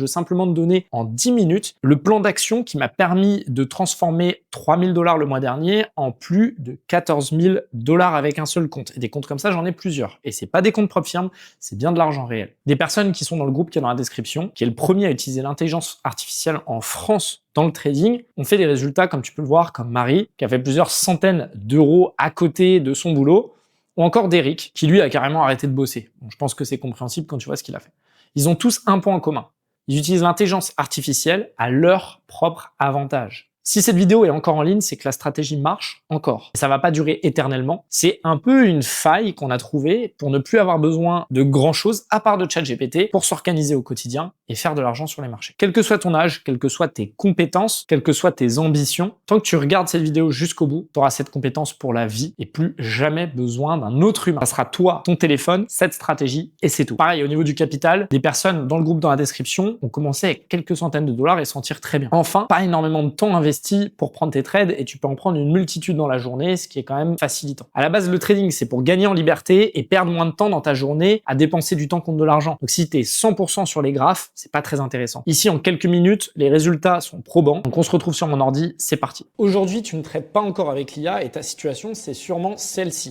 Je veux simplement te donner en 10 minutes le plan d'action qui m'a permis de transformer 3 000 $ le mois dernier en plus de 14 000 $ avec un seul compte. Et des comptes comme ça, j'en ai plusieurs. Et c'est pas des comptes propres firmes, c'est bien de l'argent réel. Des personnes qui sont dans le groupe qui est dans la description, qui est le premier à utiliser l'intelligence artificielle en France dans le trading, ont fait des résultats, comme tu peux le voir, comme Marie, qui a fait plusieurs centaines d'euros à côté de son boulot, ou encore d'Eric, qui lui a carrément arrêté de bosser. Bon, je pense que c'est compréhensible quand tu vois ce qu'il a fait. Ils ont tous un point en commun. Ils utilisent l'intelligence artificielle à leur propre avantage. Si cette vidéo est encore en ligne, c'est que la stratégie marche encore. Ça va pas durer éternellement. C'est un peu une faille qu'on a trouvée pour ne plus avoir besoin de grand chose à part de ChatGPT pour s'organiser au quotidien et faire de l'argent sur les marchés. Quel que soit ton âge, quelles que soient tes compétences, quelles que soient tes ambitions, tant que tu regardes cette vidéo jusqu'au bout, tu auras cette compétence pour la vie et plus jamais besoin d'un autre humain. Ça sera toi, ton téléphone, cette stratégie et c'est tout. Pareil, au niveau du capital, des personnes dans le groupe dans la description ont commencé avec quelques centaines de dollars et s'en tirent très bien. Enfin, pas énormément de temps investi pour prendre tes trades et tu peux en prendre une multitude dans la journée, ce qui est quand même facilitant. À la base, le trading, c'est pour gagner en liberté et perdre moins de temps dans ta journée à dépenser du temps contre de l'argent. Donc si tu es 100% sur les graphes, c'est pas très intéressant. Ici, en quelques minutes, les résultats sont probants. Donc on se retrouve sur mon ordi, c'est parti. Aujourd'hui, tu ne traites pas encore avec l'IA et ta situation, c'est sûrement celle-ci.